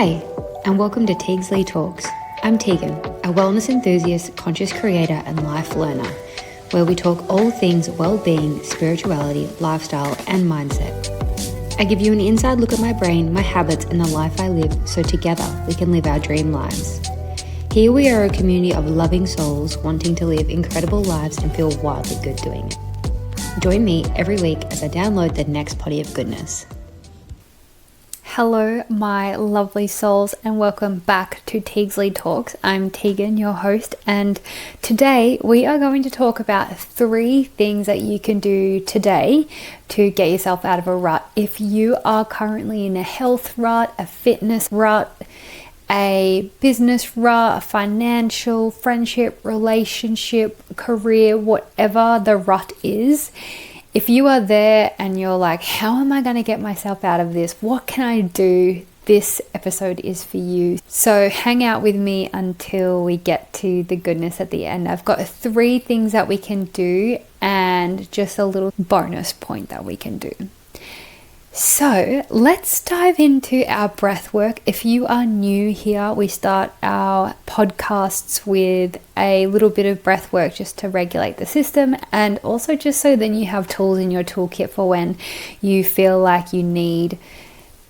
Hey, and welcome to Teagsley Talks. I'm Tegan, a wellness enthusiast, conscious creator, and life learner, where we talk all things well-being, spirituality, lifestyle, and mindset. I give you an inside look at my brain, my habits, and the life I live, so together we can live our dream lives. Here we are a community of loving souls wanting to live incredible lives and feel wildly good doing it. Join me every week as I download the next potty of goodness. Hello, my lovely souls, and welcome back to Teagsley Talks. I'm Tegan, your host, and today we are going to talk about 3 things that you can do today to get yourself out of a rut. If you are currently in a health rut, a fitness rut, a business rut, a financial, friendship, relationship, career, whatever the rut is, if you are there and you're like, how am I going to get myself out of this? What can I do? This episode is for you. So hang out with me until we get to the goodness at the end. I've got 3 things that we can do and just a little bonus point that we can do. So let's dive into our breath work. If you are new here, we start our podcasts with a little bit of breath work just to regulate the system, and also just so then you have tools in your toolkit for when you feel like you need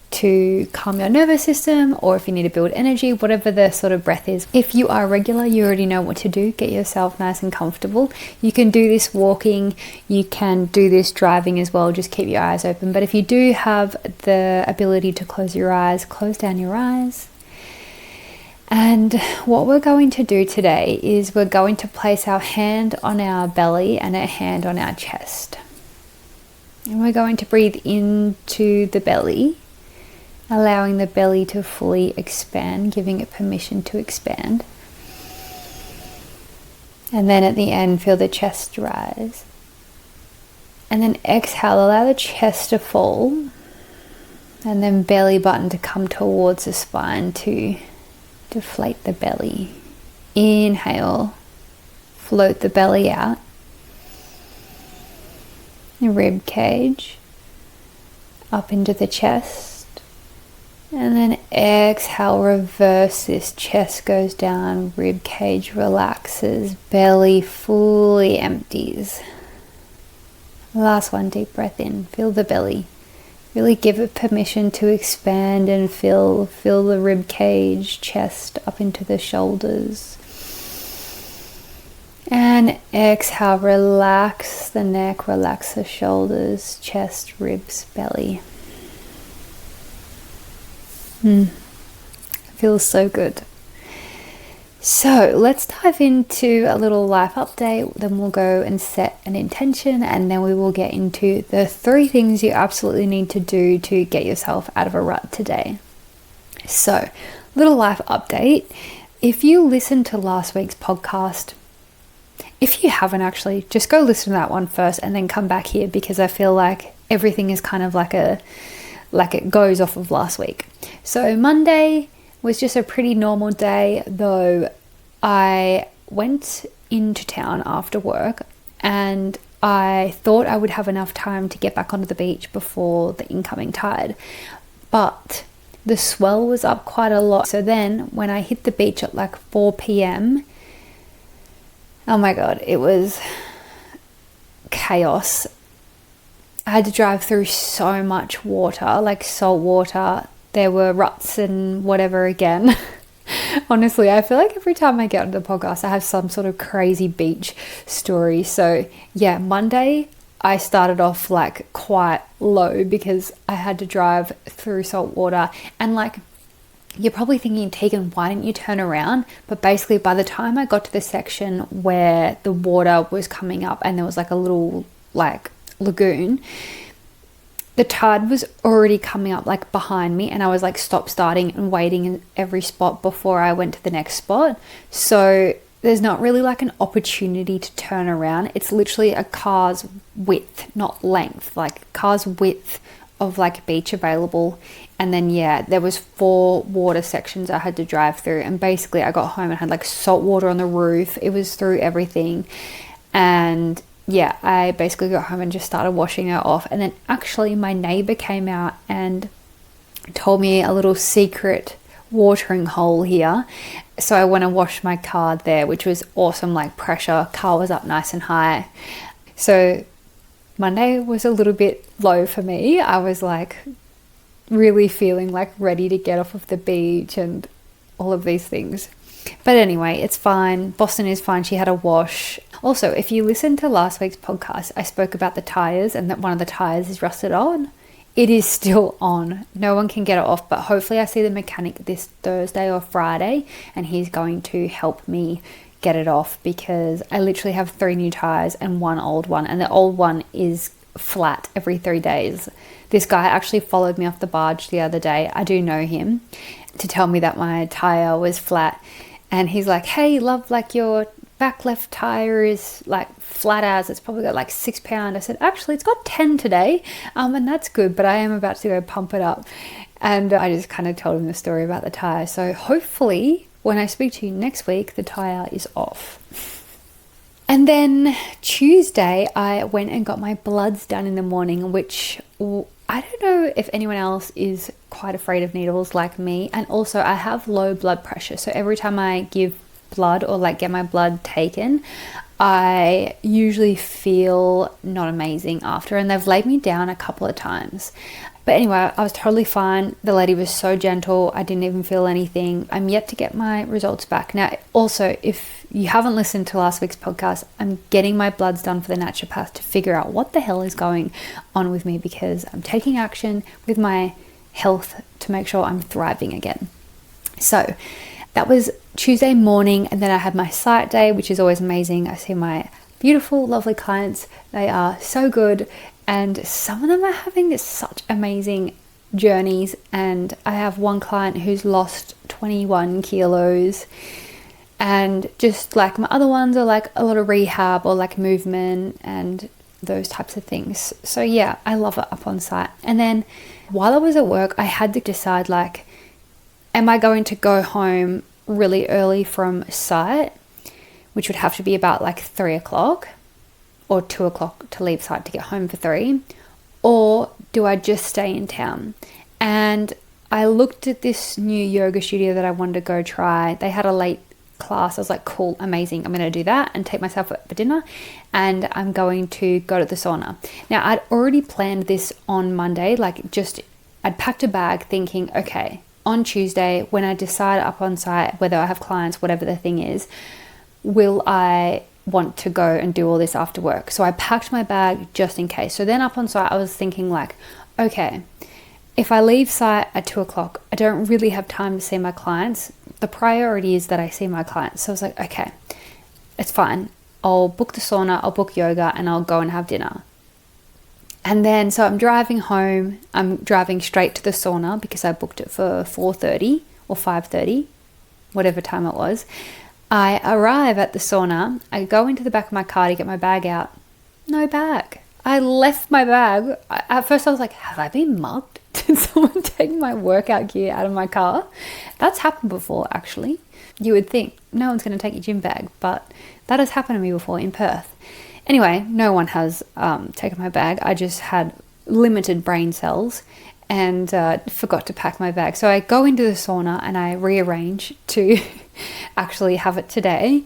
to calm your nervous system, or if you need to build energy, whatever the sort of breath is. If you are regular, you already know what to do. Get yourself nice and comfortable. You can do this walking, you can do this driving as well, just keep your eyes open. But if you do have the ability to close your eyes, close down your eyes. And what we're going to do today is we're going to place our hand on our belly and a hand on our chest. And we're going to breathe into the belly, allowing the belly to fully expand, giving it permission to expand. And then at the end, feel the chest rise. And then exhale, allow the chest to fall. And then belly button to come towards the spine to deflate the belly. Inhale, float the belly out. The rib cage, up into the chest. And then exhale, reverse this. Chest goes down, rib cage relaxes, belly fully empties. Last one, deep breath in. Feel the belly. Really give it permission to expand and feel the rib cage, chest up into the shoulders. And exhale, relax the neck, relax the shoulders, chest, ribs, belly. Feels so good. So let's dive into a little life update. Then we'll go and set an intention, and then we will get into the 3 things you absolutely need to do to get yourself out of a rut today. So, little life update. If you listened to last week's podcast, if you haven't actually, just go listen to that one first and then come back here, because I feel like everything is kind of like it goes off of last week. So Monday was just a pretty normal day, though I went into town after work and I thought I would have enough time to get back onto the beach before the incoming tide. But the swell was up quite a lot. So then when I hit the beach at like 4 p.m, oh my God, it was chaos. I had to drive through so much water, like salt water. There were ruts and whatever again. Honestly, I feel like every time I get on the podcast, I have some sort of crazy beach story. So yeah, Monday, I started off like quite low because I had to drive through salt water. And like, you're probably thinking, Tegan, why didn't you turn around? But basically, by the time I got to the section where the water was coming up and there was like a little like lagoon, the tide was already coming up like behind me, and I was like starting and waiting in every spot before I went to the next spot. So there's not really like an opportunity to turn around. It's literally a car's width, not length, like car's width of like beach available. And then yeah, there was 4 water sections I had to drive through, and basically I got home and had like salt water on the roof. It was through everything. And yeah, I basically got home and just started washing it off. And then actually my neighbor came out and told me a little secret watering hole here. So I went and washed my car there, which was awesome, like pressure. Car was up nice and high. So Monday was a little bit low for me. I was like really feeling like ready to get off of the beach and all of these things. But anyway, it's fine. Boston is fine. She had a wash. Also, if you listened to last week's podcast, I spoke about the tires and that one of the tires is rusted on. It is still on. No one can get it off, but hopefully I see the mechanic this Thursday or Friday and he's going to help me get it off, because I literally have 3 new tires and 1 old one, and the old one is flat every 3 days. This guy actually followed me off the barge the other day. I do know him, to tell me that my tire was flat, and he's like, hey love, like your back left tire is like flat as, it's probably got like 6 pounds. I said, actually it's got 10 today, and that's good, but I am about to go pump it up. And I just kind of told him the story about the tire. So hopefully when I speak to you next week, the tire is off. And then Tuesday, I went and got my bloods done in the morning, which I don't know if anyone else is quite afraid of needles like me. And also I have low blood pressure. So every time I give blood or like get my blood taken, I usually feel not amazing after, and they've laid me down a couple of times. But anyway, I was totally fine. The lady was so gentle. I didn't even feel anything. I'm yet to get my results back. Now, also, if you haven't listened to last week's podcast, I'm getting my bloods done for the naturopath to figure out what the hell is going on with me, because I'm taking action with my health to make sure I'm thriving again. So that was Tuesday morning, and then I had my site day, which is always amazing. I see my beautiful, lovely clients. They are so good. And some of them are having such amazing journeys. And I have one client who's lost 21 kilos. And just like my other ones are like a lot of rehab or like movement and those types of things. So yeah, I love it up on site. And then while I was at work, I had to decide, like, am I going to go home really early from site, which would have to be about like 3 o'clock. Or 2 o'clock to leave site to get home for 3, or do I just stay in town? And I looked at this new yoga studio that I wanted to go try. They had a late class. I was like, cool, amazing. I'm going to do that and take myself out for dinner, and I'm going to go to the sauna. Now, I'd already planned this on Monday, I'd packed a bag thinking, okay, on Tuesday, when I decide up on site, whether I have clients, whatever the thing is, will I want to go and do all this after work? So I packed my bag just in case. So then up on site, I was thinking like, okay, if I leave site at 2 o'clock, I don't really have time to see my clients. The priority is that I see my clients. So I was like, okay, it's fine. I'll book the sauna, I'll book yoga, and I'll go and have dinner. And then, so I'm driving home. I'm driving straight to the sauna because I booked it for 4:30 or 5:30, whatever time it was. I arrive at the sauna. I go into the back of my car to get my bag out. No bag. I left my bag. At first I was like, have I been mugged? Did someone take my workout gear out of my car? That's happened before, actually. You would think no one's going to take your gym bag, but that has happened to me before in Perth. Anyway, no one has taken my bag. I just had limited brain cells and forgot to pack my bag. So I go into the sauna and I rearrange to actually have it today.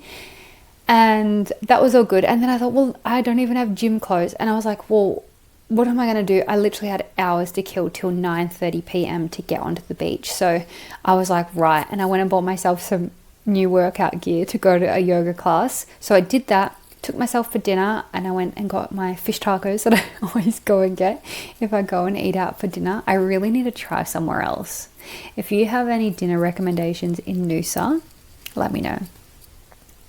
And that was all good. And then I thought, well, I don't even have gym clothes. And I was like, well, what am I going to do? I literally had hours to kill till 9:30 p.m. to get onto the beach. So I was like, right. And I went and bought myself some new workout gear to go to a yoga class. So I did that. Took myself for dinner, and I went and got my fish tacos that I always go and get if I go and eat out for dinner. I really need to try somewhere else. If you have any dinner recommendations in Noosa, let me know.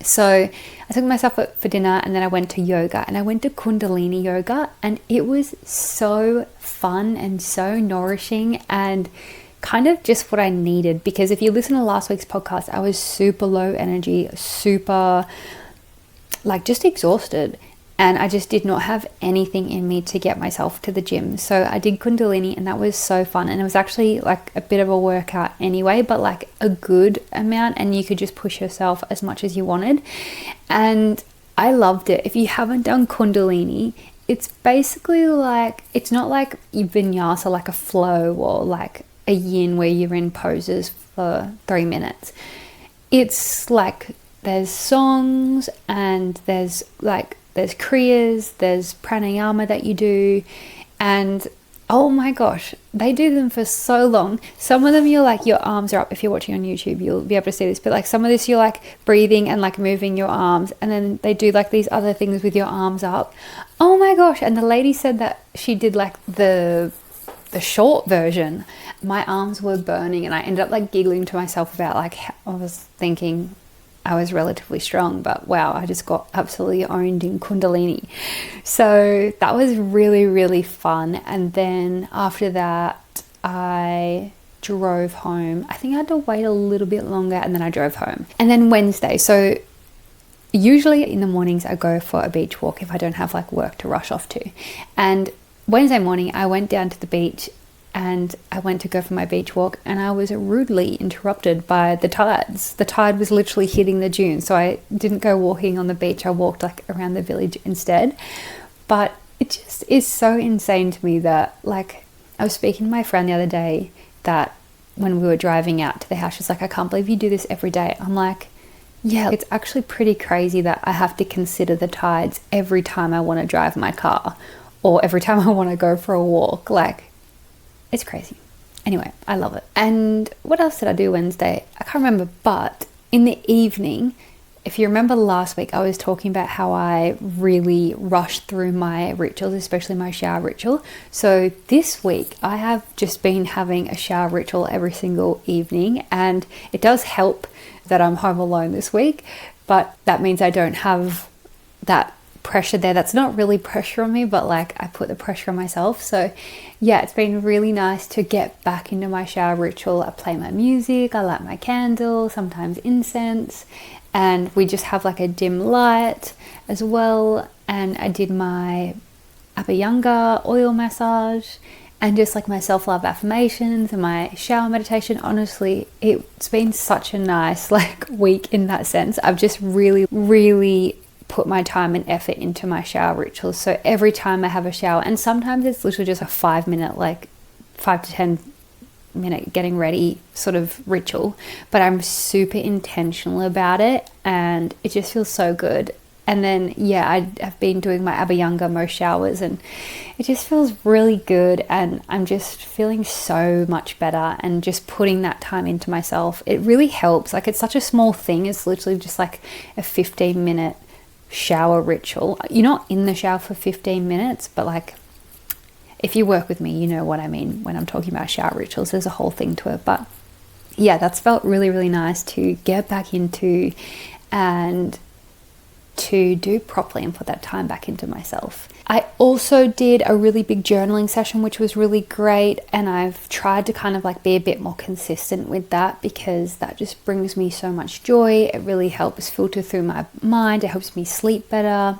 So I took myself for dinner, and then I went to yoga, and I went to Kundalini yoga, and it was so fun and so nourishing and kind of just what I needed. Because if you listen to last week's podcast, I was super low energy, super just exhausted, and I just did not have anything in me to get myself to the gym. So I did Kundalini, and that was so fun, and it was actually like a bit of a workout anyway, but like a good amount, and you could just push yourself as much as you wanted, and I loved it. If you haven't done Kundalini, it's basically like, it's not like vinyasa, like a flow or like a yin where you're in poses for 3 minutes. It's like there's songs and there's kriyas, there's pranayama that you do, and oh my gosh, they do them for so long. Some of them you're like, your arms are up. If you're watching on YouTube, you'll be able to see this. But like some of this, you're like breathing and like moving your arms. And then they do like these other things with your arms up. Oh my gosh. And the lady said that she did like the short version. My arms were burning and I ended up like giggling to myself about like, I was thinking I was relatively strong, but wow, I just got absolutely owned in Kundalini. So that was really, really fun. And then after that, I drove home. I think I had to wait a little bit longer and then I drove home. And then Wednesday. So usually in the mornings I go for a beach walk if I don't have like work to rush off to. And Wednesday morning I went down to the beach and I went to go for my beach walk and I was rudely interrupted by the tides. The tide was literally hitting the dune. So I didn't go walking on the beach. I walked like around the village instead. But it just is so insane to me that like I was speaking to my friend the other day that when we were driving out to the house, she's like, I can't believe you do this every day. I'm like, yeah, it's actually pretty crazy that I have to consider the tides every time I want to drive my car or every time I want to go for a walk. Like, it's crazy. Anyway, I love it. And what else did I do Wednesday? I can't remember, but in the evening, if you remember last week, I was talking about how I really rushed through my rituals, especially my shower ritual. So this week, I have just been having a shower ritual every single evening, and it does help that I'm home alone this week, but that means I don't have that pressure there. That's not really pressure on me, but like I put the pressure on myself. So yeah, it's been really nice to get back into my shower ritual. I play my music, I light my candle, sometimes incense, and we just have like a dim light as well. And I did my Abhyanga oil massage and just like my self-love affirmations and my shower meditation. Honestly, it's been such a nice like week in that sense. I've just really put my time and effort into my shower rituals. So every time I have a shower, and sometimes it's literally just a 5 minute, like 5 to 10 minute getting ready sort of ritual, but I'm super intentional about it and it just feels so good. And then yeah, I have been doing my Abhyanga most showers and it just feels really good, and I'm just feeling so much better, and just putting that time into myself, it really helps. Like it's such a small thing. It's literally just like a 15-minute shower ritual. You're not in the shower for 15 minutes, but like if you work with me, you know what I mean when I'm talking about shower rituals. There's a whole thing to it. But yeah, that's felt really, really nice to get back into and to do properly and put that time back into myself. I also did a really big journaling session, which was really great, and I've tried to kind of like be a bit more consistent with that because that just brings me so much joy. It really helps filter through my mind, it helps me sleep better,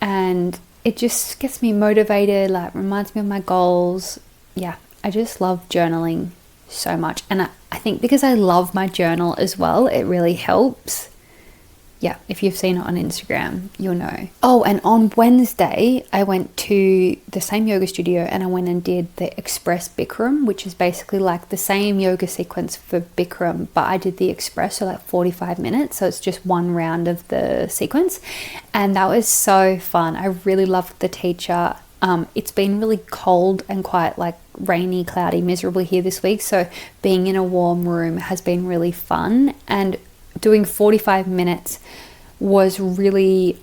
and it just gets me motivated, like reminds me of my goals. Yeah, I just love journaling so much, and I think because I love my journal as well, it really helps. Yeah, if you've seen it on Instagram, you'll know. Oh, and on Wednesday, I went to the same yoga studio and I went and did the Express Bikram, which is basically like the same yoga sequence for Bikram, but I did the Express, so like 45 minutes. So it's just one round of the sequence. And that was so fun. I really loved the teacher. It's been really cold and quite like rainy, cloudy, miserable here this week. So being in a warm room has been really fun, and doing 45 minutes was really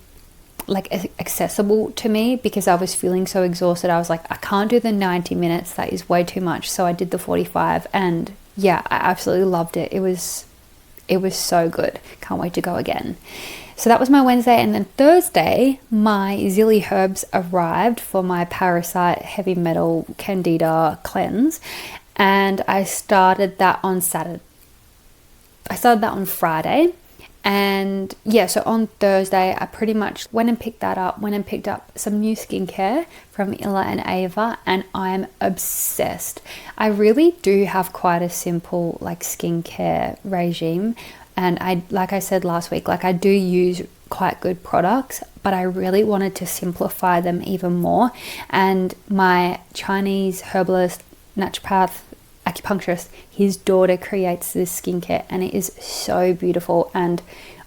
like accessible to me because I was feeling so exhausted. I was like, I can't do the 90 minutes. That is way too much. So I did the 45, and yeah, I absolutely loved it. It was so good. Can't wait to go again. So that was my Wednesday. And then Thursday, my Zilly herbs arrived for my Parasite Heavy Metal Candida cleanse. And I started that on Saturday. I started that on Friday, and yeah, so on Thursday I pretty much went and picked up some new skincare from Illa and Ava, and I'm obsessed. I really do have quite a simple like skincare regime, and like I said last week, like I do use quite good products, but I really wanted to simplify them even more. And my Chinese herbalist naturopath acupuncturist, his daughter creates this skincare and it is so beautiful. And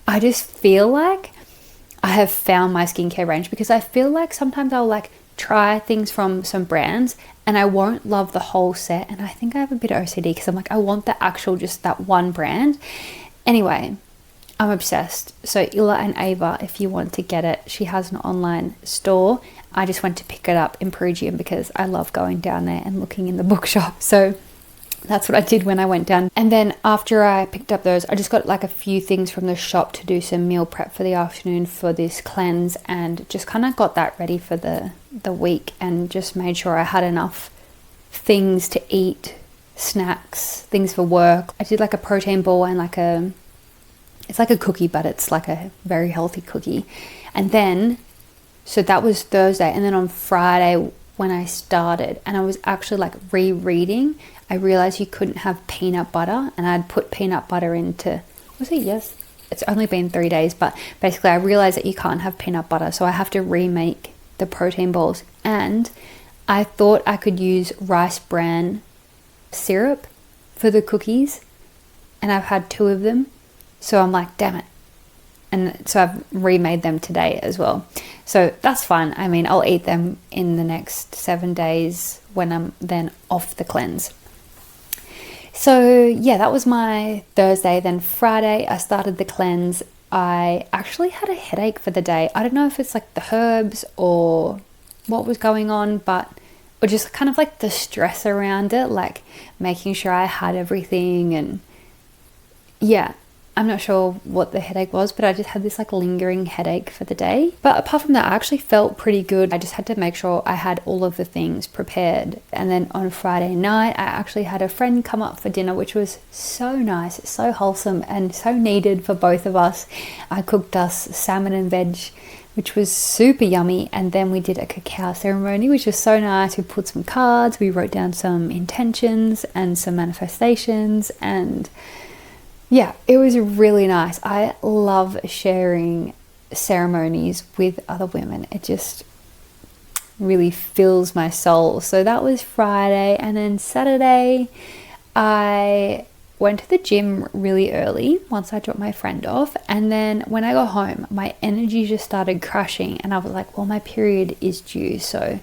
I just feel like I have found my skincare range, because I feel like sometimes I'll like try things from some brands and I won't love the whole set. And I think I have a bit of OCD because I'm like, I want the actual, just that one brand. Anyway, I'm obsessed. So Illa and Ava, if you want to get it, she has an online store. I just went to pick it up in Perugian because I love going down there and looking in the bookshop. So that's what I did when I went down. And then after I picked up those, I just got like a few things from the shop to do some meal prep for the afternoon for this cleanse, and just kind of got that ready for the week, and just made sure I had enough things to eat, snacks, things for work. I did like a protein ball and it's like a cookie, but it's like a very healthy cookie. And then, so that was Thursday. And then on Friday when I started and I was actually like rereading, I realized you couldn't have peanut butter, and I'd put peanut butter into, was it? Yes. It's only been 3 days, but basically I realized that you can't have peanut butter. So I have to remake the protein balls. And I thought I could use rice bran syrup for the cookies, and I've had 2 of them. So I'm like, damn it. And so I've remade them today as well. So that's fun. I mean, I'll eat them in the next 7 days when I'm then off the cleanse. So yeah, that was my Thursday. Then Friday, I started the cleanse. I actually had a headache for the day. I don't know if it's like the herbs or what was going on, or just kind of like the stress around it, like making sure I had everything. And yeah, I'm not sure what the headache was, but I just had this like lingering headache for the day. But apart from that, I actually felt pretty good. I just had to make sure I had all of the things prepared. And then on Friday night, I actually had a friend come up for dinner, which was so nice, so wholesome, and so needed for both of us. I cooked us salmon and veg, which was super yummy. And then we did a cacao ceremony, which was so nice. We put some cards, we wrote down some intentions and some manifestations, and yeah, it was really nice. I love sharing ceremonies with other women. It just really fills my soul. So that was Friday. And then Saturday, I went to the gym really early once I dropped my friend off. And then when I got home, my energy just started crashing. And I was like, well, my period is due. So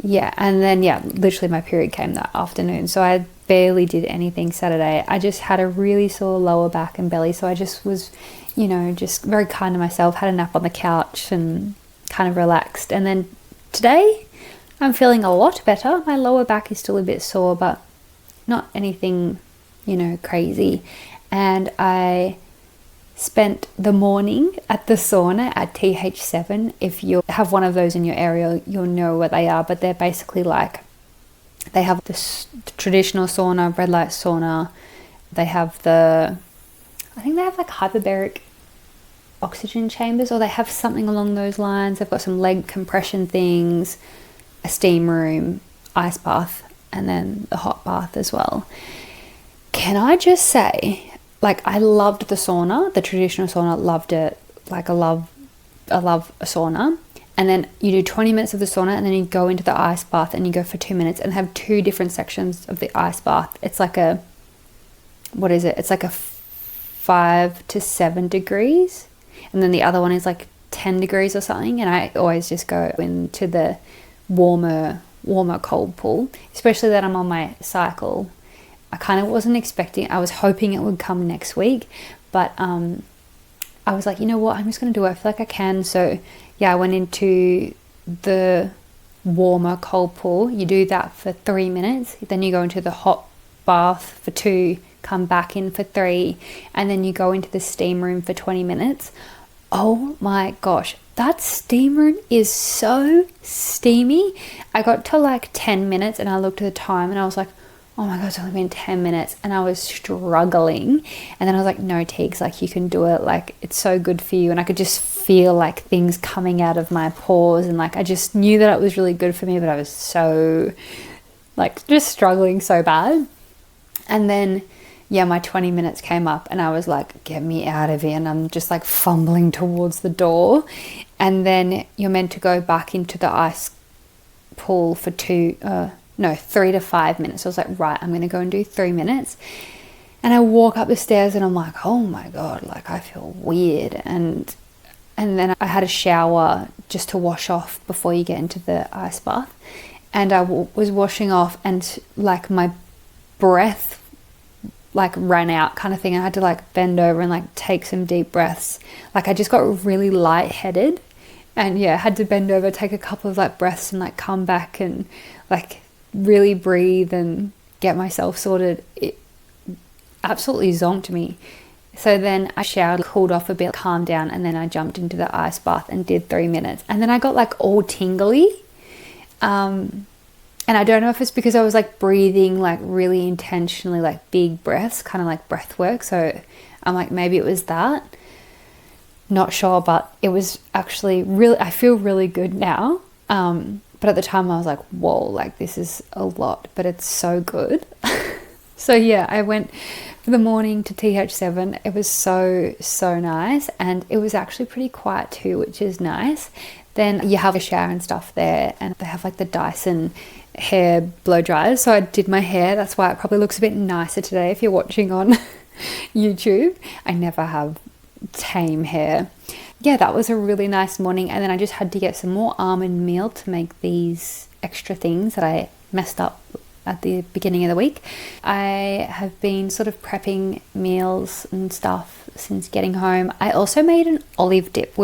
yeah, and then yeah, literally my period came that afternoon. So I barely did anything Saturday. I just had a really sore lower back and belly. So I just was, just very kind to myself, had a nap on the couch and kind of relaxed. And then today I'm feeling a lot better. My lower back is still a bit sore, but not anything, crazy. And I spent the morning at the sauna at TH7. If you have one of those in your area, you'll know what they are, but they're basically like, they have the traditional sauna, red light sauna. They have I think they have like hyperbaric oxygen chambers, or they have something along those lines. They've got some leg compression things, a steam room, ice bath, and then the hot bath as well. Can I just say, like, I loved the sauna, the traditional sauna, loved it. Like, I love a sauna. And then you do 20 minutes of the sauna, and then you go into the ice bath and you go for 2 minutes, and have 2 different sections of the ice bath. It's like it's like a 5 to 7 degrees. And then the other one is like 10 degrees or something. And I always just go into the warmer cold pool, especially that I'm on my cycle. I kind of wasn't expecting, I was hoping it would come next week, but I was like, you know what, I'm just going to do it. I feel like I can. So yeah, I went into the warmer cold pool. You do that for 3 minutes. Then you go into the hot bath for 2, come back in for 3, and then you go into the steam room for 20 minutes. Oh my gosh, that steam room is so steamy. I got to like 10 minutes and I looked at the time and I was like, oh my god, it's only been 10 minutes, and I was struggling. And then I was like, no, Teagues, like, you can do it, like, it's so good for you. And I could just feel like things coming out of my pores, and like I just knew that it was really good for me, but I was so like just struggling so bad. And then yeah, my 20 minutes came up and I was like, get me out of here. And I'm just like fumbling towards the door, and then you're meant to go back into the ice pool for no, 3 to 5 minutes. I was like, right, I'm going to go and do 3 minutes. And I walk up the stairs and I'm like, oh my God, like I feel weird. And then I had a shower just to wash off before you get into the ice bath. And I was washing off and like my breath like ran out kind of thing. I had to like bend over and like take some deep breaths. Like I just got really lightheaded and yeah, had to bend over, take a couple of like breaths and like come back and like really breathe and get myself sorted. It absolutely zonked me. So then I showered, cooled off a bit, calmed down, and then I jumped into the ice bath and did 3 minutes. And then I got like all tingly. And I don't know if it's because I was like breathing like really intentionally, like big breaths, kind of like breath work. So I'm like, maybe it was that. Not sure, but it was actually really, I feel really good now. But at the time I was like, whoa, like this is a lot, but it's so good. So yeah, I went for the morning to TH7. It was so nice. And it was actually pretty quiet too, which is nice. Then you have a shower and stuff there, and they have like the Dyson hair blow dryers. So I did my hair. That's why it probably looks a bit nicer today if you're watching on YouTube. I never have tame hair. Yeah, that was a really nice morning. And then I just had to get some more almond meal to make these extra things that I messed up at the beginning of the week. I have been sort of prepping meals and stuff since getting home. I also made an olive dip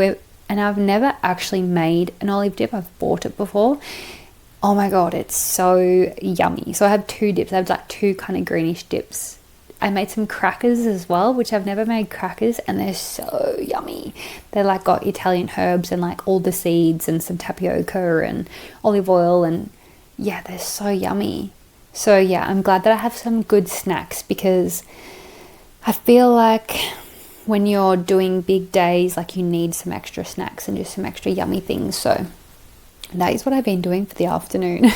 and I've never actually made an olive dip. I've bought it before. Oh my God, it's so yummy. So I have 2 dips. I have like 2 kind of greenish dips. I made some crackers as well, which I've never made crackers, and they're so yummy. They're like got Italian herbs and like all the seeds and some tapioca and olive oil, and yeah, they're so yummy. So yeah, I'm glad that I have some good snacks, because I feel like when you're doing big days, like you need some extra snacks and just some extra yummy things. So that is what I've been doing for the afternoon.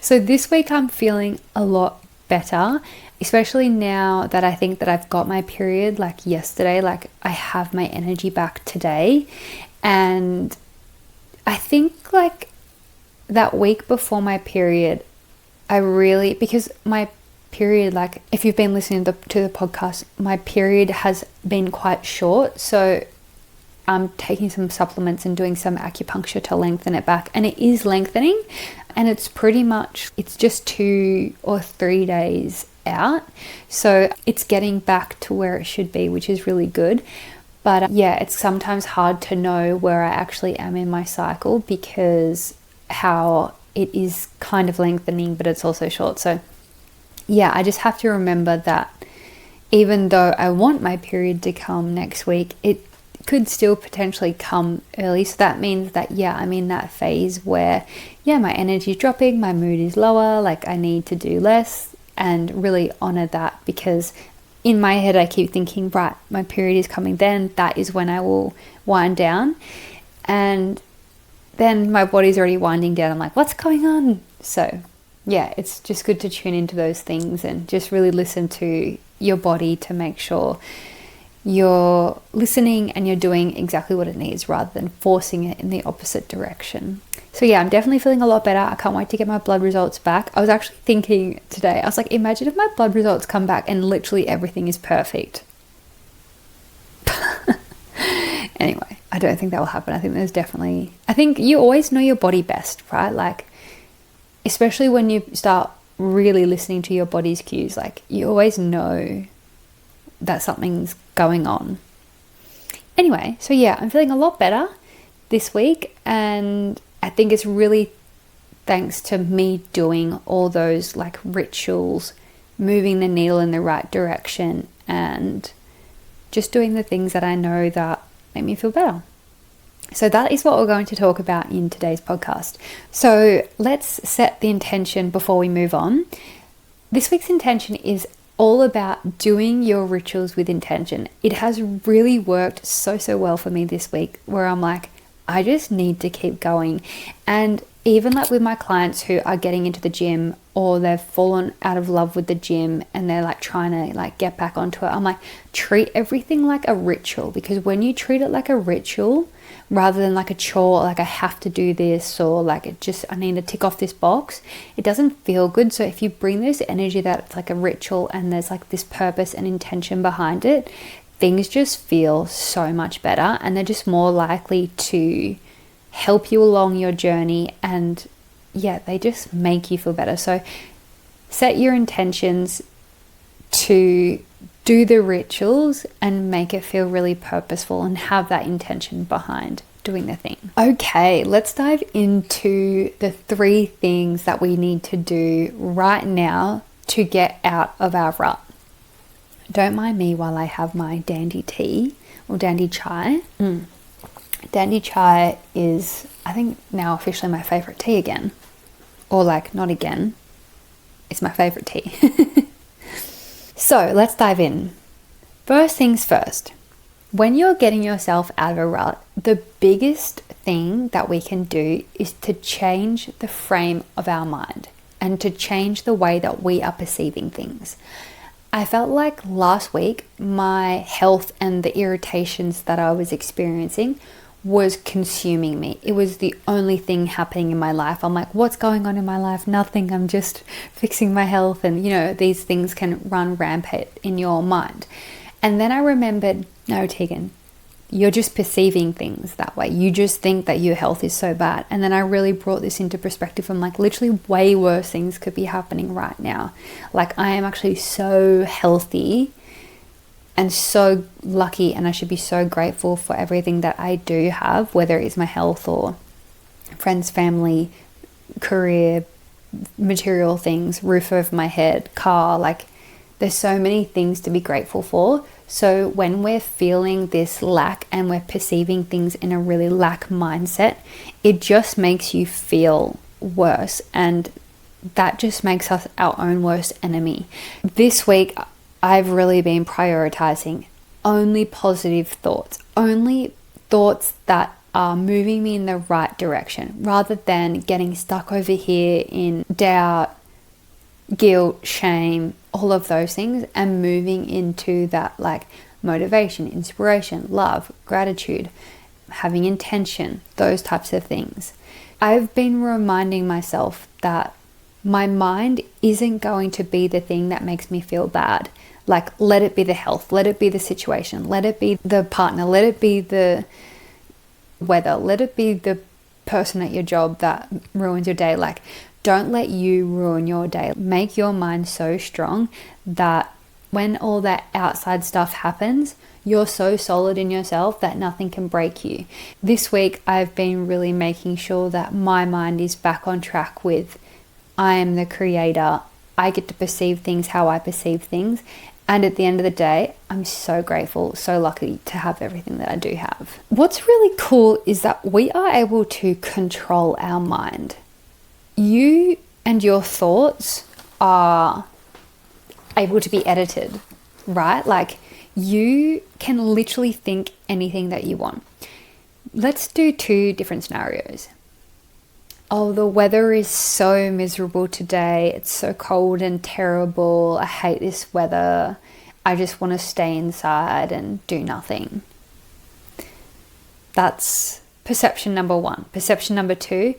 So this week I'm feeling a lot better, especially now that I think that I've got my period like yesterday. Like I have my energy back today. And I think like that week before my period, because my period, like if you've been listening to the podcast, my period has been quite short. So I'm taking some supplements and doing some acupuncture to lengthen it back, and it is lengthening, and it's just 2 or 3 days out. So it's getting back to where it should be, which is really good. But yeah, it's sometimes hard to know where I actually am in my cycle, because how it is kind of lengthening, but it's also short. So yeah, I just have to remember that even though I want my period to come next week, it could still potentially come early. So that means that, yeah, I'm in that phase where, yeah, my energy is dropping, my mood is lower, like I need to do less, and really honor that, because in my head I keep thinking, right, my period is coming, then that is when I will wind down. And then my body's already winding down. I'm like, what's going on? So yeah, it's just good to tune into those things and just really listen to your body to make sure you're listening and you're doing exactly what it needs, rather than forcing it in the opposite direction. So yeah, I'm definitely feeling a lot better. I can't wait to get my blood results back. I was actually thinking today, I was like, imagine if my blood results come back and literally everything is perfect. Anyway, I don't think that will happen. I think you always know your body best, right? Like, especially when you start really listening to your body's cues, like you always know that something's going on. Anyway, so yeah, I'm feeling a lot better this week, and I think it's really thanks to me doing all those like rituals, moving the needle in the right direction, and just doing the things that I know that make me feel better. So that is what we're going to talk about in today's podcast. So let's set the intention before we move on. This week's intention is all about doing your rituals with intention. It has really worked so well for me this week, where I'm like, I just need to keep going. And even like with my clients who are getting into the gym, or they've fallen out of love with the gym and they're like trying to like get back onto it, I'm like, treat everything like a ritual. Because when you treat it like a ritual rather than like a chore, like I have to do this, or like I need to tick off this box, it doesn't feel good. So if you bring this energy that it's like a ritual and there's like this purpose and intention behind it, things just feel so much better, and they're just more likely to help you along your journey, and yeah, they just make you feel better. So set your intentions to do the rituals and make it feel really purposeful, and have that intention behind doing the thing. Okay, let's dive into the 3 things that we need to do right now to get out of our rut. Don't mind me while I have my dandy tea or dandy chai. Dandy chai is, I think, now officially my favorite tea again. Or like, not again. It's my favorite tea. So let's dive in. First things first. When you're getting yourself out of a rut, the biggest thing that we can do is to change the frame of our mind and to change the way that we are perceiving things. I felt like last week my health and the irritations that I was experiencing was consuming me. It was the only thing happening in my life. I'm like, what's going on in my life? Nothing. I'm just fixing my health. And you know, these things can run rampant in your mind. And then I remembered, no, Tegan, you're just perceiving things that way. You just think that your health is so bad. And then I really brought this into perspective. I'm like, literally way worse things could be happening right now. Like, I am actually so healthy and so lucky, and I should be so grateful for everything that I do have, whether it's my health or friends, family, career, material things, roof over my head, car. Like, there's so many things to be grateful for. So when we're feeling this lack and we're perceiving things in a really lack mindset, it just makes you feel worse, and that just makes us our own worst enemy. This week, I've really been prioritizing only positive thoughts, only thoughts that are moving me in the right direction, rather than getting stuck over here in doubt, guilt, shame, all of those things, and moving into that like motivation, inspiration, love, gratitude, having intention, those types of things. I've been reminding myself that my mind isn't going to be the thing that makes me feel bad. Like, let it be the health, let it be the situation, let it be the partner, let it be the weather, let it be the person at your job that ruins your day. Like, don't let you ruin your day. Make your mind so strong that when all that outside stuff happens, you're so solid in yourself that nothing can break you. This week, I've been really making sure that my mind is back on track with, I am the creator. I get to perceive things how I perceive things. And at the end of the day, I'm so grateful, so lucky to have everything that I do have. What's really cool is that we are able to control our mind. You and your thoughts are able to be edited, right? Like, you can literally think anything that you want. Let's do 2 different scenarios. Oh, the weather is so miserable today. It's so cold and terrible. I hate this weather. I just want to stay inside and do nothing. That's perception number 1. Perception number 2,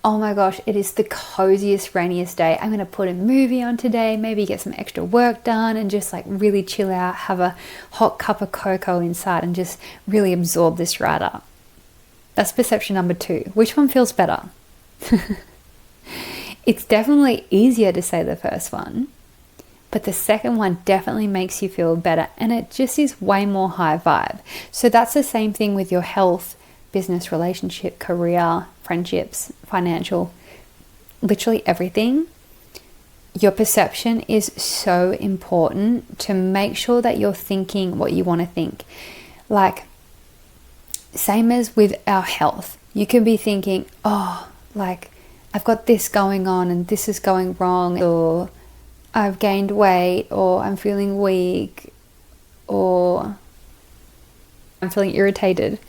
oh my gosh, it is the coziest, rainiest day. I'm going to put a movie on today, maybe get some extra work done and just like really chill out, have a hot cup of cocoa inside and just really absorb this right up. That's perception number 2. Which one feels better? It's definitely easier to say the first one, but the second one definitely makes you feel better, and it just is way more high vibe. So that's the same thing with your health, business, relationship, career, friendships, financial, literally everything. Your perception is so important to make sure that you're thinking what you want to think. Like, same as with our health, you can be thinking, oh, like, I've got this going on and this is going wrong, or I've gained weight, or I'm feeling weak, or I'm feeling irritated.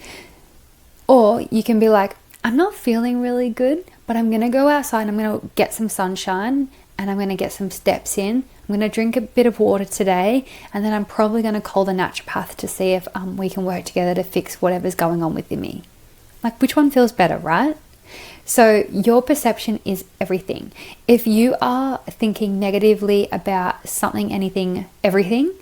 Or you can be like, I'm not feeling really good, but but I'm going to go outside and I'm going to get some sunshine and I'm going to get some steps in. I'm going to drink a bit of water today, and then I'm probably going to call the naturopath to see if we can work together to fix whatever's going on within me. Like, which one feels better, right? So your perception is everything. If you are thinking negatively about something, anything, everything,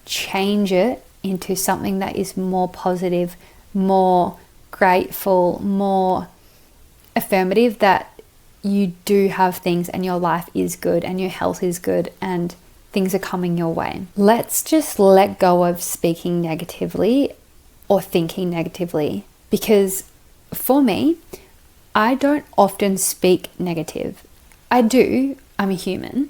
change it into something that is more positive, more grateful, more affirmative, that you do have things and your life is good and your health is good and things are coming your way. Let's just let go of speaking negatively or thinking negatively, because for me, I don't often speak negative. I do, I'm a human,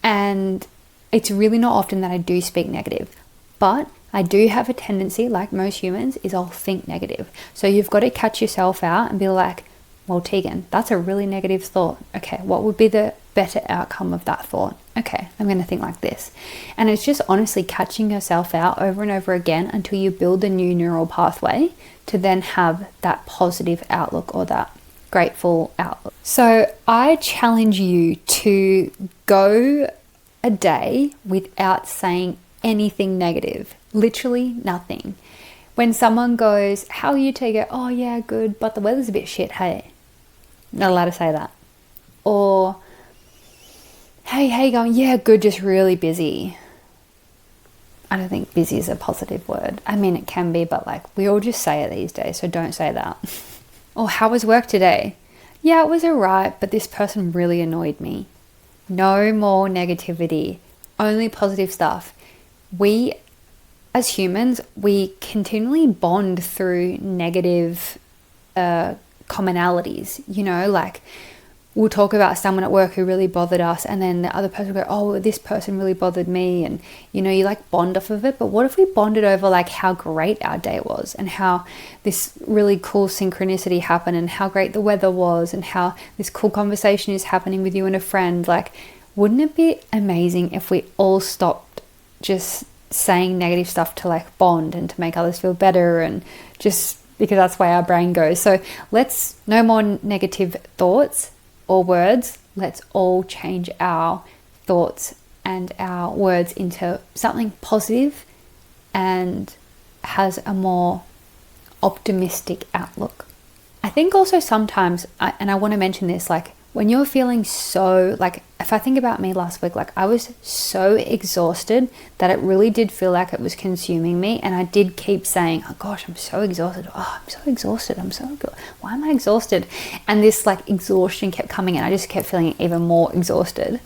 and it's really not often that I do speak negative, but I do have a tendency, like most humans, is I'll think negative. So you've got to catch yourself out and be like, well, Tegan, that's a really negative thought. Okay, what would be the better outcome of that thought? Okay, I'm going to think like this. And it's just honestly catching yourself out over and over again until you build a new neural pathway to then have that positive outlook or that grateful outlook. So I challenge you to go a day without saying anything negative, literally nothing. When someone goes, how are you, Tegan? Oh yeah, good, but the weather's a bit shit, hey. Not allowed to say that. Or, hey, how you going? Yeah, good, just really busy. I don't think busy is a positive word. I mean, it can be, but like, we all just say it these days, so don't say that. Or, how was work today? Yeah, it was alright, but this person really annoyed me. No more negativity, only positive stuff. We, as humans, we continually bond through negative commonalities, you know, like we'll talk about someone at work who really bothered us, and then the other person will go, oh, this person really bothered me, and you know, you like bond off of it. But what if we bonded over like how great our day was, and how this really cool synchronicity happened, and how great the weather was, and how this cool conversation is happening with you and a friend? Like, wouldn't it be amazing if we all stopped just saying negative stuff to like bond and to make others feel better, and just because that's the way our brain goes. So let's, no more negative thoughts or words. Let's all change our thoughts and our words into something positive and has a more optimistic outlook. I think also sometimes, and I want to mention this, like when you're feeling so, like if I think about me last week, like I was so exhausted that it really did feel like it was consuming me, and I did keep saying, oh gosh, I'm so exhausted. Oh, I'm so exhausted. I'm so good. Why am I exhausted? And this like exhaustion kept coming in. I just kept feeling even more exhausted.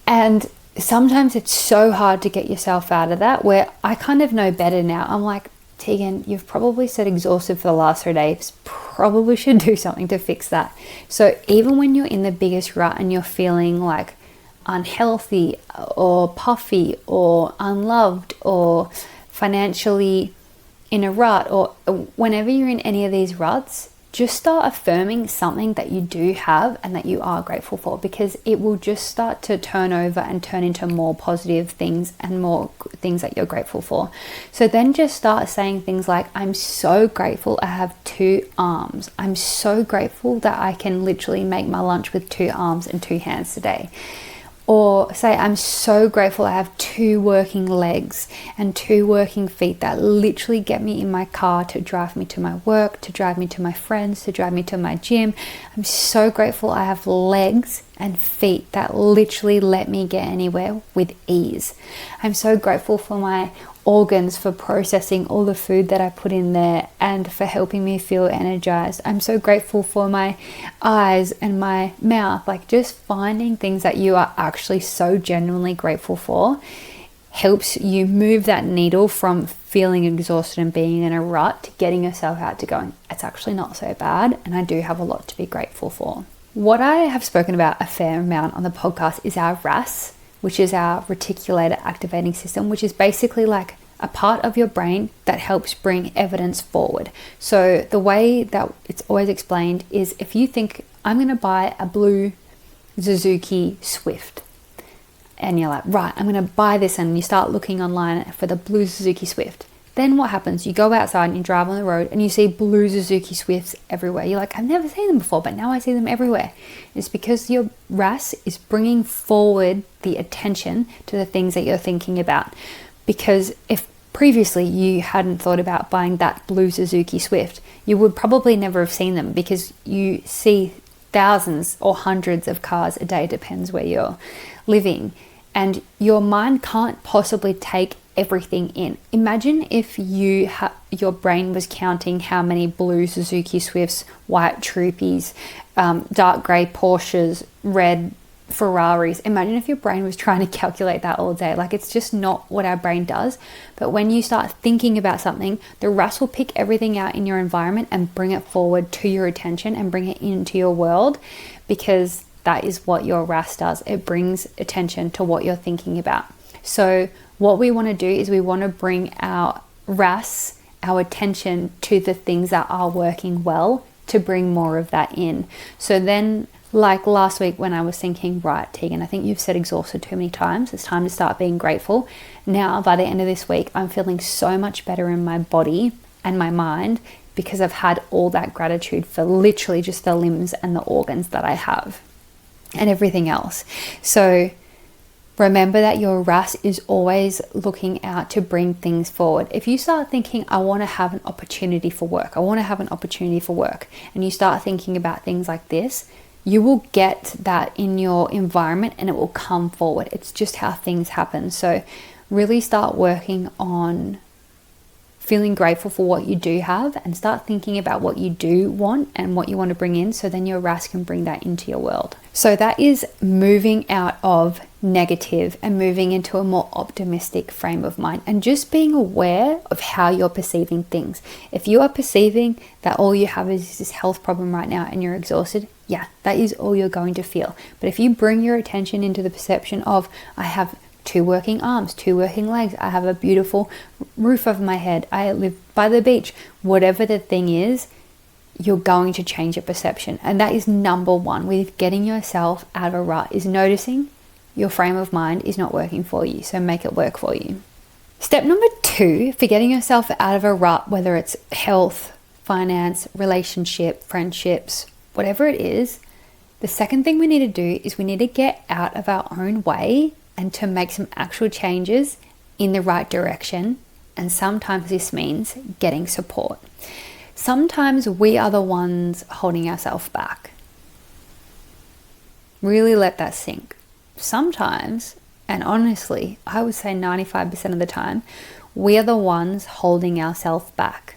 And sometimes it's so hard to get yourself out of that, where I kind of know better now. I'm like, Tegan, you've probably said exhausted for the last 3 days. Probably should do something to fix that. So even when you're in the biggest rut and you're feeling like unhealthy or puffy or unloved or financially in a rut, or whenever you're in any of these ruts, just start affirming something that you do have and that you are grateful for, because it will just start to turn over and turn into more positive things and more things that you're grateful for. So then just start saying things like, I'm so grateful I have 2 arms. I'm so grateful that I can literally make my lunch with 2 arms and 2 hands today. Or say, I'm so grateful I have 2 working legs and 2 working feet that literally get me in my car to drive me to my work, to drive me to my friends, to drive me to my gym. I'm so grateful I have legs and feet that literally let me get anywhere with ease. I'm so grateful for my organs for processing all the food that I put in there and for helping me feel energized. I'm so grateful for my eyes and my mouth. Like, just finding things that you are actually so genuinely grateful for helps you move that needle from feeling exhausted and being in a rut to getting yourself out to going, it's actually not so bad, and I do have a lot to be grateful for. What I have spoken about a fair amount on the podcast is our RAS, which is our reticular activating system, which is basically like a part of your brain that helps bring evidence forward. So the way that it's always explained is, if you think, I'm going to buy a blue Suzuki Swift, and you're like, right, I'm going to buy this, and you start looking online for the blue Suzuki Swift. Then what happens? You go outside and you drive on the road and you see blue Suzuki Swifts everywhere. You're like, I've never seen them before, but now I see them everywhere. It's because your RAS is bringing forward the attention to the things that you're thinking about. Because if previously you hadn't thought about buying that blue Suzuki Swift, you would probably never have seen them, because you see thousands or hundreds of cars a day, depends where you're living. And your mind can't possibly take everything in. Imagine if your brain was counting how many blue Suzuki Swifts, white Troopies, dark grey Porsches, red Ferraris. Imagine if your brain was trying to calculate that all day. Like, it's just not what our brain does. But when you start thinking about something, the RAS will pick everything out in your environment and bring it forward to your attention and bring it into your world, because that is what your RAS does. It brings attention to what you're thinking about. So what we want to do is we want to bring our RAS, our attention, to the things that are working well, to bring more of that in. So then, like last week when I was thinking, right, Tegan, I think you've said exhausted too many times. It's time to start being grateful. Now, by the end of this week, I'm feeling so much better in my body and my mind, because I've had all that gratitude for literally just the limbs and the organs that I have and everything else. So remember that your RAS is always looking out to bring things forward. If you start thinking, I want to have an opportunity for work, and you start thinking about things like this, you will get that in your environment and it will come forward. It's just how things happen. So really start working on feeling grateful for what you do have, and start thinking about what you do want and what you want to bring in, so then your RAS can bring that into your world. So that is moving out of negative and moving into a more optimistic frame of mind, and just being aware of how you're perceiving things. If you are perceiving that all you have is this health problem right now and you're exhausted, yeah, that is all you're going to feel. But if you bring your attention into the perception of, I have 2 working arms, 2 working legs, I have a beautiful roof over my head, I live by the beach, whatever the thing is, you're going to change your perception. And that is number one with getting yourself out of a rut, is noticing your frame of mind is not working for you. So make it work for you. Step number 2 for getting yourself out of a rut, whether it's health, finance, relationship, friendships, whatever it is, the second thing we need to do is we need to get out of our own way and to make some actual changes in the right direction. And sometimes this means getting support. Sometimes we are the ones holding ourselves back. Really let that sink. Sometimes, and honestly, I would say 95% of the time, we are the ones holding ourselves back.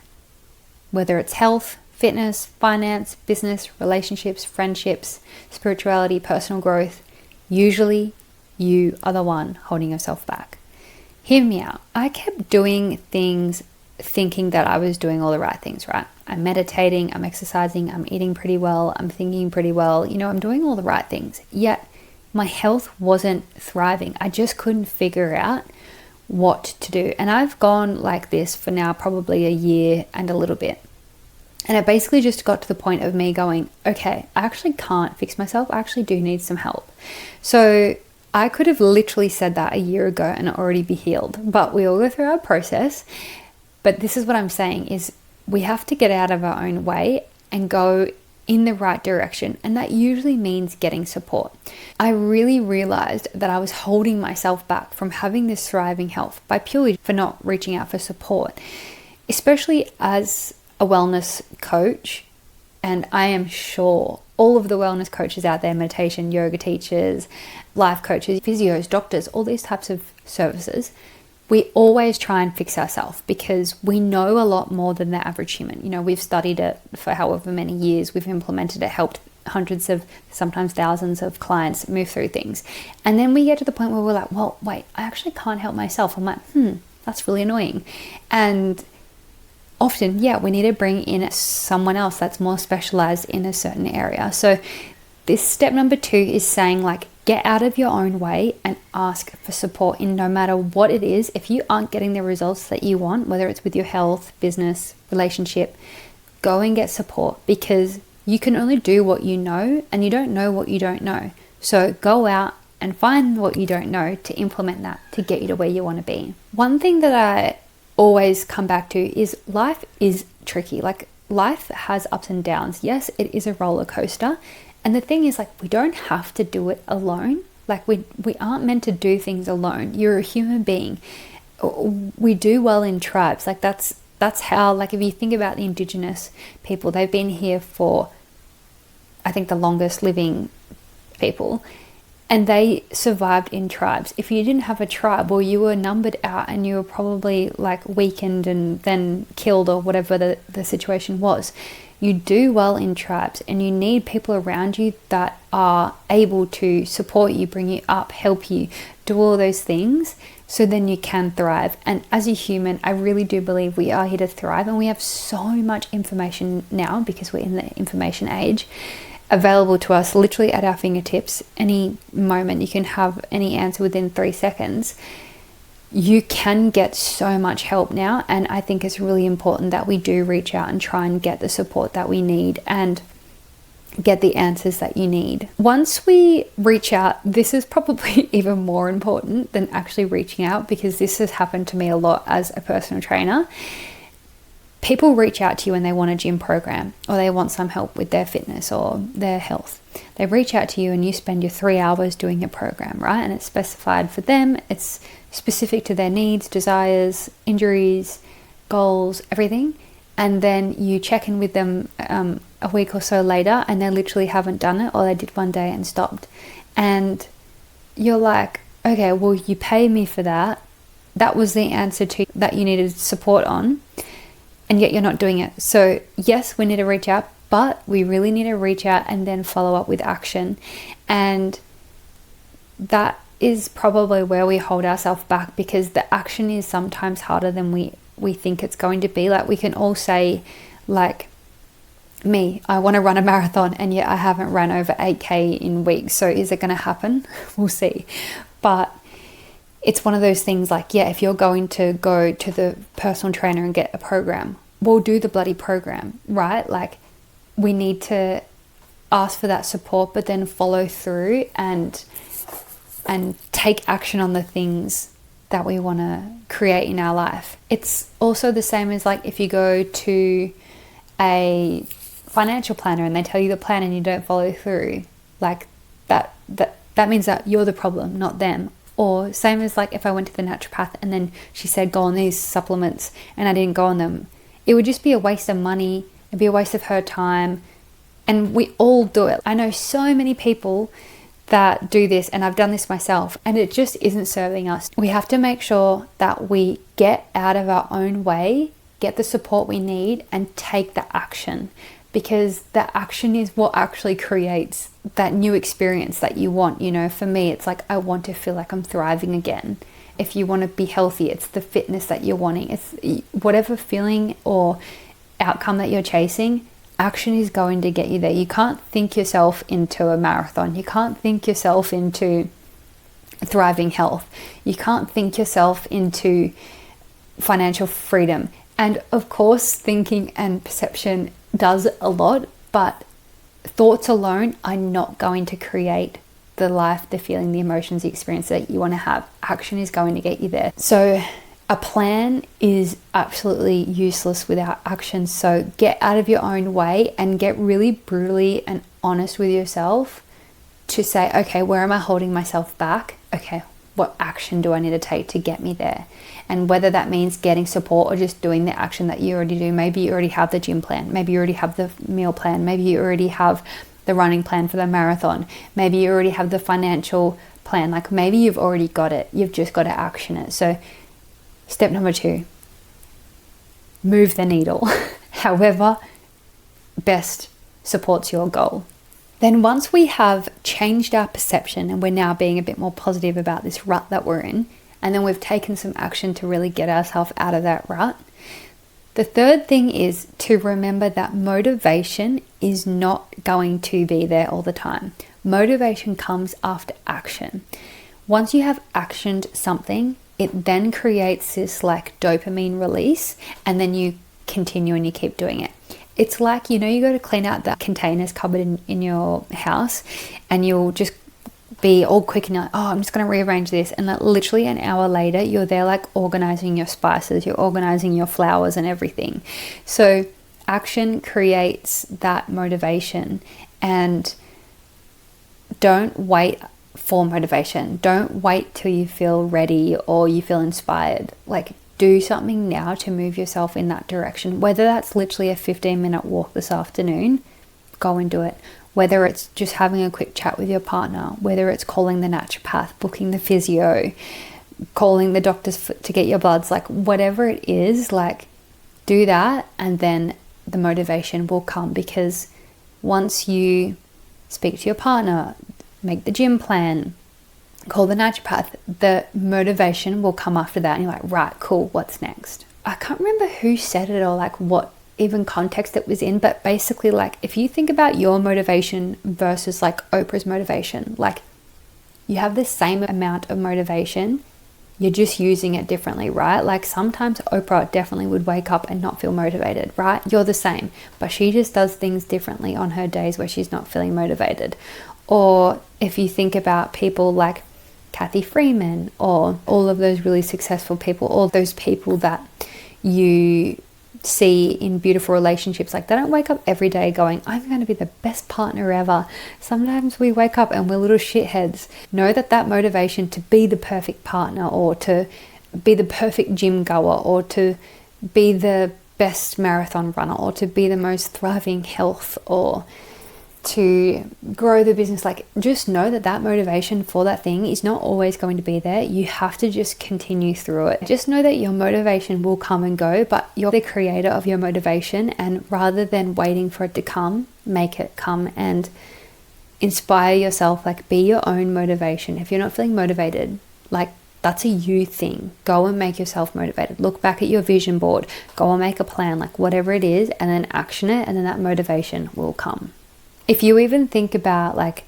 Whether it's health, fitness, finance, business, relationships, friendships, spirituality, personal growth, usually you are the one holding yourself back. Hear me out. I kept doing things thinking that I was doing all the right things, right? I'm meditating, I'm exercising, I'm eating pretty well, I'm thinking pretty well, I'm doing all the right things. Yet my health wasn't thriving. I just couldn't figure out what to do. And I've gone like this for now probably a year and a little bit. And it basically just got to the point of me going, okay, I actually can't fix myself. I actually do need some help. So I could have literally said that a year ago and already be healed, but we all go through our process. But this is what I'm saying is we have to get out of our own way and go in the right direction. And that usually means getting support. I really realized that I was holding myself back from having this thriving health by purely for not reaching out for support, especially as a wellness coach. And I am sure all of the wellness coaches out there, meditation, yoga teachers, life coaches, physios, doctors, all these types of services, we always try and fix ourselves because we know a lot more than the average human. We've studied it for however many years, we've implemented it, helped hundreds of, sometimes thousands of clients move through things. And then we get to the point where we're like, well, wait, I actually can't help myself. I'm like, that's really annoying. And often, we need to bring in someone else that's more specialized in a certain area. So this step number 2 is saying get out of your own way and ask for support in no matter what it is. If you aren't getting the results that you want, whether it's with your health, business, relationship, go and get support because you can only do what you know and you don't know what you don't know. So go out and find what you don't know to implement that to get you to where you want to be. One thing that I always come back to is life is tricky. Like, life has ups and downs. Yes, it is a roller coaster. And the thing is, like, we don't have to do it alone. Like, we aren't meant to do things alone. You're a human being. We do well in tribes. Like, that's how, like, if you think about the indigenous people, they've been here for, I think, the longest living people, and they survived in tribes. If you didn't have a tribe, or you were numbered out and you were probably like weakened and then killed, or whatever the situation was, you do well in tribes, and you need people around you that are able to support you, bring you up, help you, do all those things, so then you can thrive. And as a human, I really do believe we are here to thrive, and we have so much information now, because we're in the information age, available to us literally at our fingertips. Any moment you can have any answer within 3 seconds. You can get so much help now, and I think it's really important that we do reach out and try and get the support that we need and get the answers that you need. Once we reach out, this is probably even more important than actually reaching out, because this has happened to me a lot as a personal trainer. People reach out to you when they want a gym program, or they want some help with their fitness or their health. They reach out to you and you spend your 3 hours doing a program, right? And it's specified for them. It's specific to their needs, desires, injuries, goals, everything. And then you check in with them a week or so later, and they literally haven't done it, or they did one day and stopped. And you're like, okay, well, you pay me for that. That was the answer to that you needed support on, and yet you're not doing it. So yes, we need to reach out, but we really need to reach out and then follow up with action. And that is probably where we hold ourselves back, because the action is sometimes harder than we think it's going to be. Like, we can all say, like, me, I want to run a marathon, and yet I haven't run over 8K in weeks. So is it going to happen? We'll see. But it's one of those things, like, yeah, if you're going to go to the personal trainer and get a program, we'll do the bloody program, right? Like, we need to ask for that support, but then follow through and take action on the things that we want to create in our life. It's also the same as, like, if you go to a financial planner and they tell you the plan and you don't follow through, like, that means that you're the problem, not them. Or same as, like, if I went to the naturopath and then she said go on these supplements and I didn't go on them, it would just be a waste of money. It'd be a waste of her time, and we all do it. I know so many people that do this, and I've done this myself, and it just isn't serving us. We have to make sure that we get out of our own way, get the support we need, and take the action, because the action is what actually creates that new experience that you want. You know, for me, it's like, I want to feel like I'm thriving again. If you want to be healthy, it's the fitness that you're wanting. It's whatever feeling or outcome that you're chasing, action is going to get you there. You can't think yourself into a marathon. You can't think yourself into thriving health. You can't think yourself into financial freedom. And of course, thinking and perception does a lot, but thoughts alone are not going to create the life, the feeling, the emotions, the experience that you want to have. Action is going to get you there. So a plan is absolutely useless without action. So get out of your own way and get really brutally and honest with yourself to say, okay, where am I holding myself back? Okay, what action do I need to take to get me there? And whether that means getting support or just doing the action that you already do. Maybe you already have the gym plan. Maybe you already have the meal plan. Maybe you already have the running plan for the marathon. Maybe you already have the financial plan. Like, maybe you've already got it. You've just got to action it. So step number 2, move the needle, however best supports your goal. Then once we have changed our perception and we're now being a bit more positive about this rut that we're in, and then we've taken some action to really get ourselves out of that rut, the third thing is to remember that motivation is not going to be there all the time. Motivation comes after action. Once you have actioned something, it then creates this like dopamine release, and then you continue and you keep doing it. It's like, you know, you go to clean out the containers cupboard in your house, and you'll just be all quick and you're like, oh, I'm just going to rearrange this. And like literally an hour later, you're there like organizing your spices, you're organizing your flowers and everything. So action creates that motivation, and don't wait for motivation. Don't wait till you feel ready or you feel inspired. Like, do something now to move yourself in that direction. Whether that's literally a 15-minute walk this afternoon, go and do it. Whether it's just having a quick chat with your partner, whether it's calling the naturopath, booking the physio, calling the doctors to get your bloods, like whatever it is, like do that, and then the motivation will come. Because once you speak to your partner, make the gym plan, call the naturopath, the motivation will come after that. And you're like, right, cool, what's next? I can't remember who said it or like what even context it was in, but basically, like, if you think about your motivation versus like Oprah's motivation, like you have the same amount of motivation, you're just using it differently, right? Like sometimes Oprah definitely would wake up and not feel motivated, right? You're the same, but she just does things differently on her days where she's not feeling motivated. Or if you think about people like Kathy Freeman, or all of those really successful people, all those people that you see in beautiful relationships, like they don't wake up every day going, I'm going to be the best partner ever. Sometimes we wake up and we're little shitheads. Know that motivation to be the perfect partner, or to be the perfect gym goer, or to be the best marathon runner, or to be the most thriving health, or to grow the business, like just know that motivation for that thing is not always going to be there. You have to just continue through it. Just know that your motivation will come and go, but you're the creator of your motivation, and rather than waiting for it to come, make it come and inspire yourself. Like, be your own motivation. If you're not feeling motivated, like that's a you thing. Go and make yourself motivated. Look back at your vision board, go and make a plan, like whatever it is, and then action it, and then that motivation will come. If you even think about, like,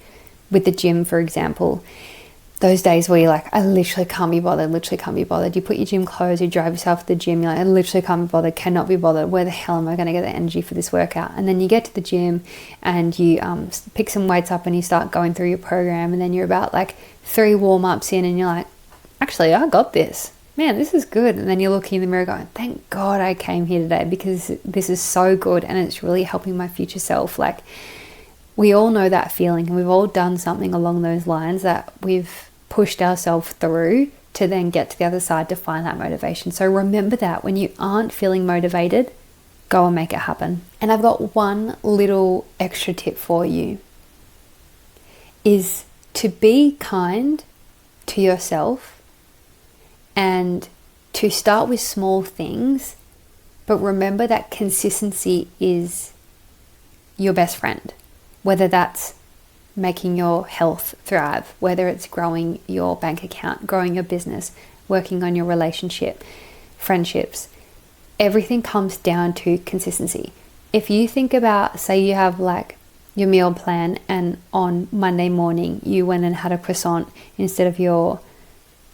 with the gym, for example, those days where you're like, I literally can't be bothered. You put your gym clothes, you drive yourself to the gym, you're like, I literally can't be bothered, cannot be bothered. Where the hell am I going to get the energy for this workout? And then you get to the gym and you pick some weights up and you start going through your program, and then you're about like 3 warm-ups in and you're like, actually, I got this. Man, this is good. And then you're looking in the mirror going, thank God I came here today, because this is so good and it's really helping my future self. Like, we all know that feeling, and we've all done something along those lines that we've pushed ourselves through to then get to the other side to find that motivation. So remember that when you aren't feeling motivated, go and make it happen. And I've got one little extra tip for you, is to be kind to yourself and to start with small things, but remember that consistency is your best friend. Whether that's making your health thrive, whether it's growing your bank account, growing your business, working on your relationship, friendships, everything comes down to consistency. If you think about, say you have like your meal plan, and on Monday morning you went and had a croissant instead of your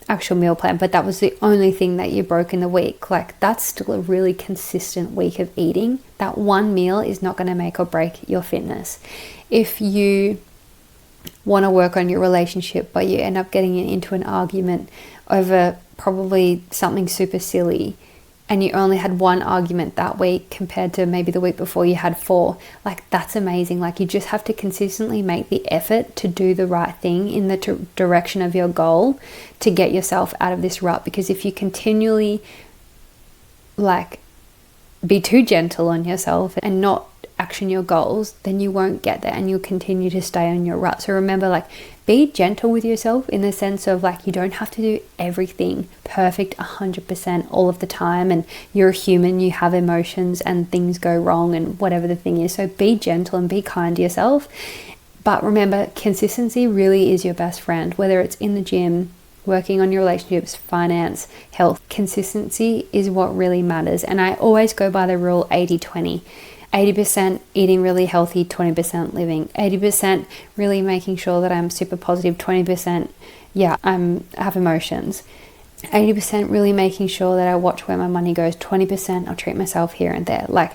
actual meal plan, but that was the only thing that you broke in the week, like that's still a really consistent week of eating. That one meal is not going to make or break your fitness. If you want to work on your relationship but you end up getting into an argument over probably something super silly, and you only had one argument that week compared to maybe the week before you had 4, like that's amazing. Like, you just have to consistently make the effort to do the right thing in the direction of your goal to get yourself out of this rut. Because if you continually like be too gentle on yourself and not action your goals, then you won't get there and you'll continue to stay on your rut. So remember, like, be gentle with yourself in the sense of like, you don't have to do everything perfect 100% all of the time, and you're a human, you have emotions and things go wrong and whatever the thing is. So be gentle and be kind to yourself. But remember, consistency really is your best friend, whether it's in the gym, working on your relationships, finance, health. Consistency is what really matters. And I always go by the rule 80-20. 80% eating really healthy, 20% living. 80% really making sure that I'm super positive, 20% I have emotions. 80% really making sure that I watch where my money goes, 20% I'll treat myself here and there. Like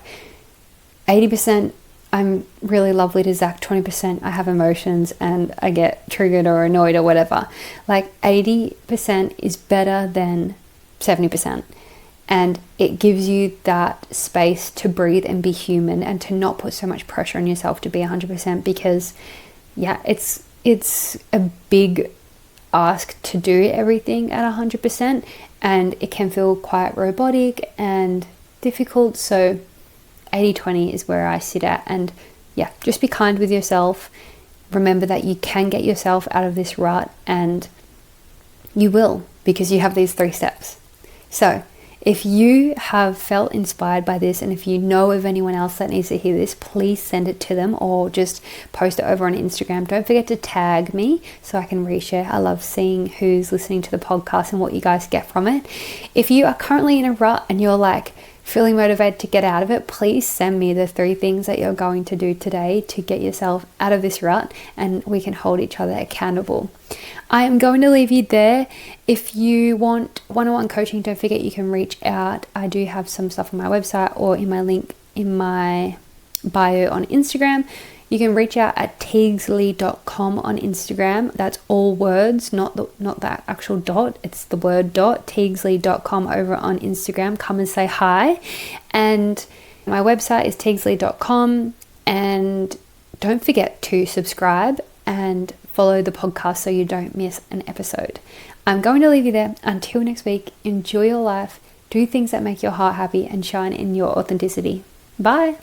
80% I'm really lovely to Zach 20%. I have emotions and I get triggered or annoyed or whatever. Like 80% is better than 70%. And it gives you that space to breathe and be human and to not put so much pressure on yourself to be 100%, because it's a big ask to do everything at 100%, and it can feel quite robotic and difficult. So 80-20 is where I sit at. And yeah, just be kind with yourself. Remember that you can get yourself out of this rut, and you will, because you have these 3 steps. So if you have felt inspired by this, and if you know of anyone else that needs to hear this, please send it to them, or just post it over on Instagram. Don't forget to tag me so I can reshare. I love seeing who's listening to the podcast and what you guys get from it. If you are currently in a rut and you're like feeling motivated to get out of it, please send me the 3 things that you're going to do today to get yourself out of this rut, and we can hold each other accountable. I am going to leave you there. If you want one-on-one coaching, don't forget you can reach out. I do have some stuff on my website or in my link in my bio on Instagram. You can reach out at teagsley.com on Instagram. That's all words, not that actual dot. It's the word dot, teagsley.com over on Instagram. Come and say hi. And my website is teagsley.com. And don't forget to subscribe and follow the podcast so you don't miss an episode. I'm going to leave you there. Until next week, enjoy your life, do things that make your heart happy, and shine in your authenticity. Bye.